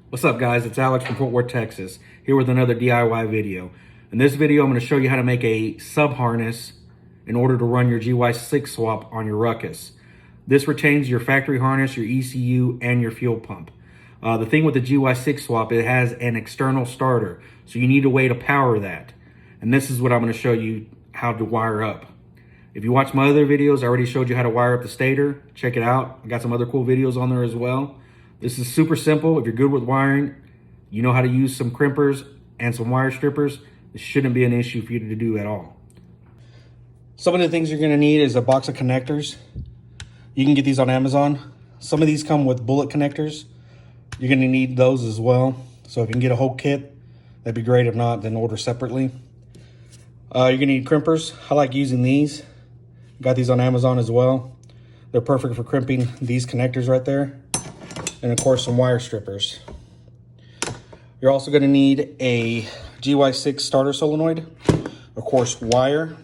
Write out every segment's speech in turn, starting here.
What's up guys, it's Alex from Fort Worth, Texas, here with another DIY video. In this video, I'm going to show you how to make a sub-harness in order to run your GY6 swap on your Ruckus. This retains your factory harness, your ECU, and your fuel pump. The thing with the GY6 swap, it has an external starter, so you need a way to power that. And this is what I'm going to show you how to wire up. If you watch my other videos, I already showed you how to wire up the stator. Check it out. I got some other cool videos on there as well. This is super simple. If you're good with wiring, you know how to use some crimpers and some wire strippers. This shouldn't be an issue for you to do at all. Some of the things you're gonna need is a box of connectors. You can get these on Amazon. Some of these come with bullet connectors. You're gonna need those as well. So if you can get a whole kit, that'd be great. If not, then order separately. You're gonna need crimpers. I like using these. Got these on Amazon as well. They're perfect for crimping these connectors right there. And of course, some wire strippers. You're also going to need a GY6 starter solenoid, of course, wire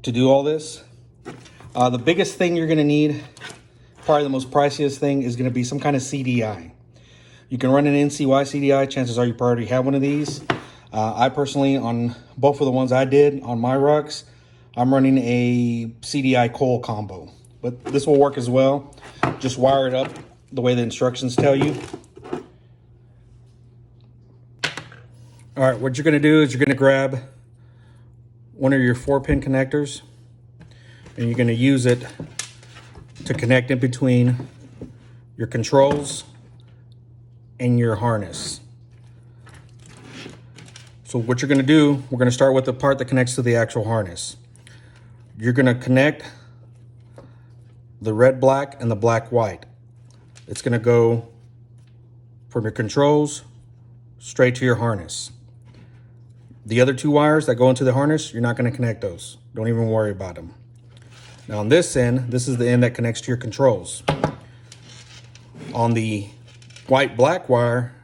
to do all this. The biggest thing you're going to need, probably the most priciest thing, is going to be some kind of CDI. You can run an NCY CDI. Chances are you probably have one of these. I personally, on both of the ones I did on my Rucks, I'm running a CDI coil combo. But this will work as well. Just wire it up the way the instructions tell you. All right, what you're gonna do is you're gonna grab one of your 4-pin connectors and you're gonna use it to connect in between your controls and your harness. So what you're gonna do, we're gonna start with the part that connects to the actual harness. You're gonna connect the red, black, and the black, white. It's gonna go from your controls straight to your harness. The other 2 wires that go into the harness, you're not gonna connect those. Don't even worry about them. Now on this end, this is the end that connects to your controls. On the white, black wire,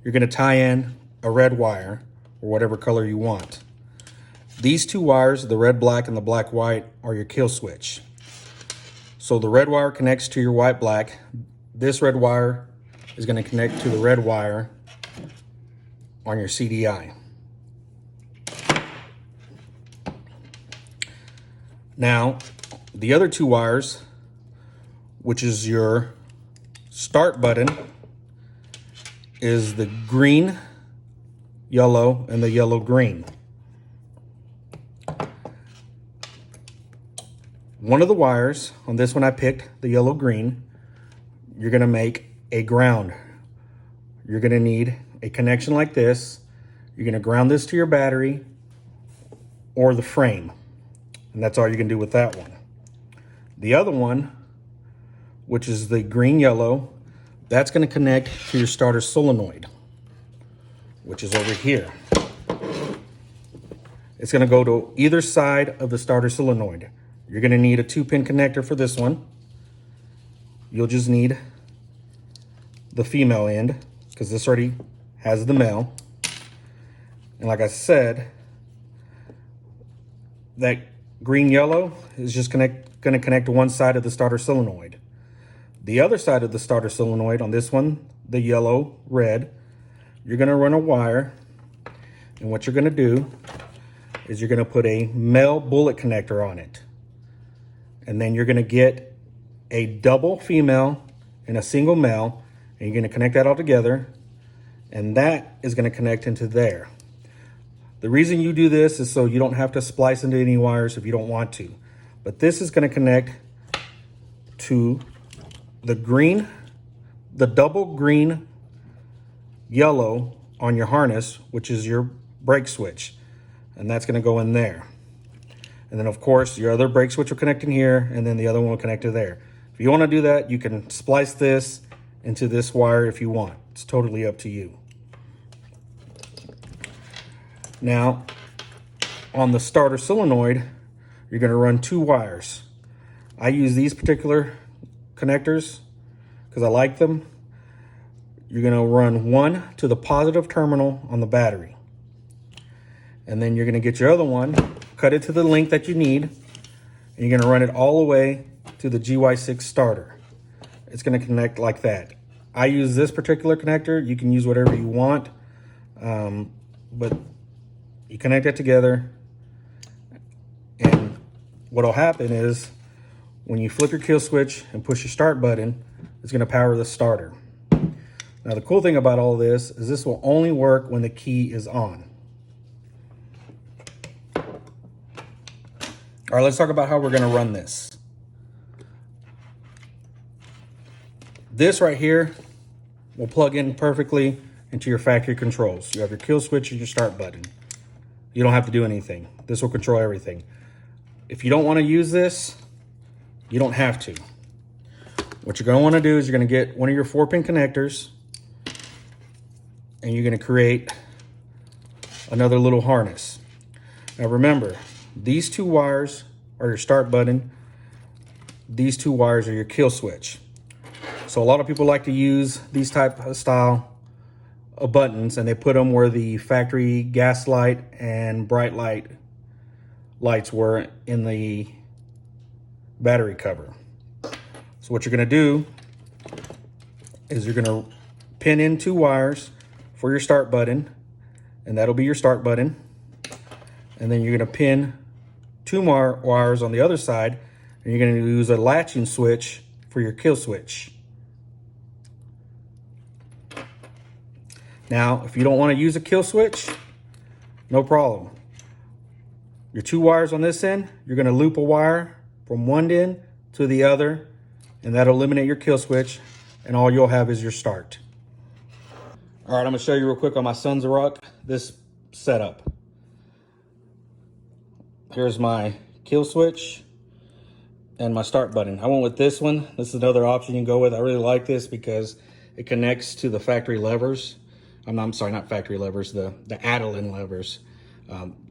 you're gonna tie in a red wire or whatever color you want. These 2 wires, the red, black, and the black, white, are your kill switch. So the red wire connects to your white, black. This red wire is going to connect to the red wire on your CDI. Now, the other 2 wires, which is your start button, is the green, yellow, and the yellow, green. One of the wires, on this one I picked the yellow green, you're gonna make a ground. You're gonna need a connection like this. You're gonna ground this to your battery or the frame. And that's all you can do with that one. The other one, which is the green yellow, that's gonna connect to your starter solenoid, which is over here. It's gonna go to either side of the starter solenoid. You're gonna need a 2-pin connector for this one. You'll just need the female end because this already has the male. And like I said, that green yellow is just gonna connect to one side of the starter solenoid. The other side of the starter solenoid, on this one, the yellow, red, you're gonna run a wire. And what you're gonna do is you're gonna put a male bullet connector on it. And then you're gonna get a double female and a single male, and you're gonna connect that all together, and that is gonna connect into there. The reason you do this is so you don't have to splice into any wires if you don't want to. But this is gonna connect to the green, the double green, yellow on your harness, which is your brake switch. And that's gonna go in there. And then of course, your other brake switch will connect in here, and then the other one will connect to there. If you wanna do that, you can splice this into this wire if you want. It's totally up to you. Now, on the starter solenoid, you're gonna run 2 wires. I use these particular connectors because I like them. You're gonna run one to the positive terminal on the battery. And then you're gonna get your other one, cut it to the length that you need, and you're gonna run it all the way to the GY6 starter. It's gonna connect like that. I use this particular connector. You can use whatever you want, but you connect it together, and what'll happen is when you flip your kill switch and push your start button, it's going to power the starter. Now the cool thing about all this is this will only work when the key is on. All right, let's talk about how we're going to run this. This right here will plug in perfectly into your factory controls. You have your kill switch and your start button. You don't have to do anything. This will control everything. If you don't want to use this, you don't have to. What you're going to want to do is you're going to get one of your 4-pin connectors, and you're going to create another little harness. Now remember, these 2 wires are your start button. These 2 wires are your kill switch. So a lot of people like to use these type of style of buttons, and they put them where the factory gas light and bright light lights were in the battery cover. So what you're going to do is you're going to pin in 2 wires for your start button, and that'll be your start button. And then you're going to pin 2 more wires on the other side, and you're going to use a latching switch for your kill switch. Now, if you don't want to use a kill switch, no problem. Your 2 wires on this end, you're going to loop a wire from one end to the other, and that'll eliminate your kill switch, and all you'll have is your start. All right, I'm going to show you real quick on my Sons of Ruck this setup. Here's my kill switch and my start button. I went with this one. This is another option you can go with. I really like this because it connects to the factory levers. I'm sorry, not factory levers, the add-in levers.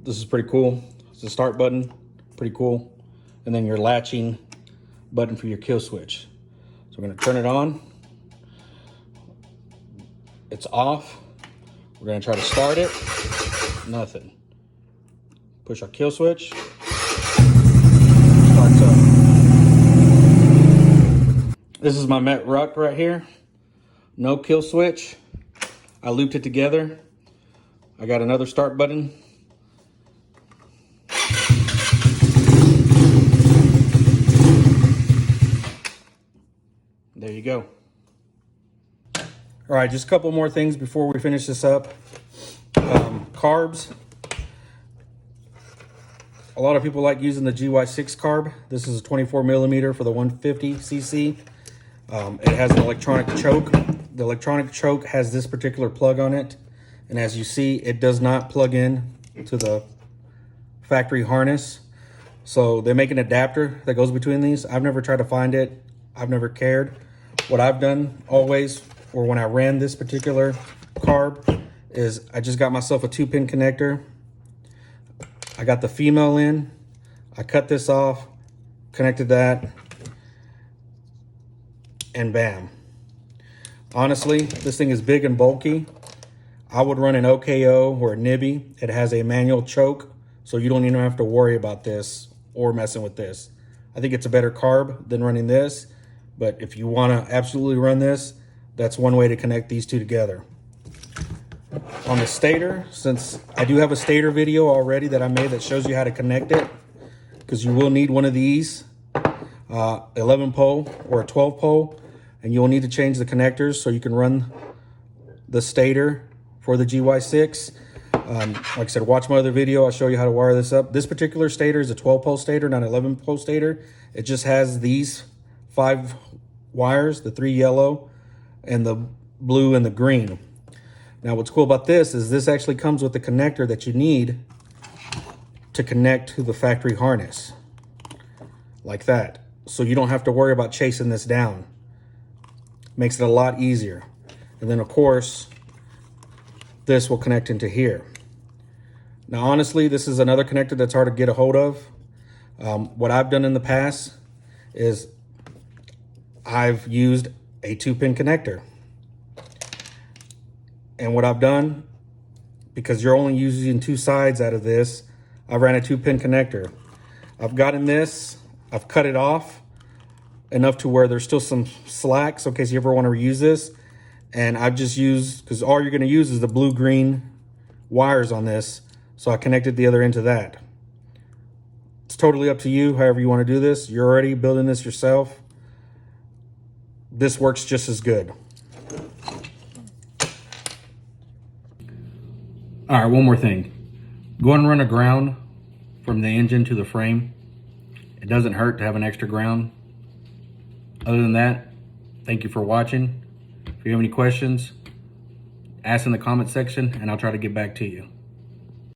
This is pretty cool. It's the start button, pretty cool. And then your latching button for your kill switch. So we're gonna turn it on. It's off. We're gonna try to start it. Nothing. Push our kill switch. Starts up. This is my MetRuck right here. No kill switch. I looped it together. I got another start button. There you go. All right, just a couple more things before we finish this up. Carbs. A lot of people like using the GY6 carb. This is a 24 millimeter for the 150 cc. It has an electronic choke. The electronic choke has this particular plug on it. And as you see, it does not plug in to the factory harness. So they make an adapter that goes between these. I've never tried to find it. I've never cared. What I've done always, or when I ran this particular carb, is I just got myself a 2-pin connector. I got the female in. I cut this off, connected that, and bam. Honestly, this thing is big and bulky. I would run an OKO or a Nibby. It has a manual choke, so you don't even have to worry about this or messing with this. I think it's a better carb than running this, but if you want to absolutely run this, that's one way to connect these 2 together. On the stator, since I do have a stator video already that I made that shows you how to connect it, because you will need one of these, 11 pole or a 12 pole, and you'll need to change the connectors so you can run the stator for the GY6. Like I said, watch my other video. I'll show you how to wire this up. This particular stator is a 12 pole stator, not an 11 pole stator. It just has these 5 wires, the 3 yellow and the blue and the green. Now what's cool about this is this actually comes with the connector that you need to connect to the factory harness, like that. So you don't have to worry about chasing this down. Makes it a lot easier. And then of course, this will connect into here. Now honestly, this is another connector that's hard to get a hold of. What I've done in the past is I've used a 2-pin connector. And what I've done, because you're only using 2 sides out of this, I ran a 2-pin connector. I've gotten this, I've cut it off enough to where there's still some slack, so in case you ever want to reuse this. And I've just used, because all you're going to use is the blue-green wires on this, so I connected the other end to that. It's totally up to you, however you want to do this. You're already building this yourself. This works just as good. All right, one more thing. Go and run a ground from the engine to the frame. It doesn't hurt to have an extra ground. Other than that, thank you for watching. If you have any questions, ask in the comment section and I'll try to get back to you.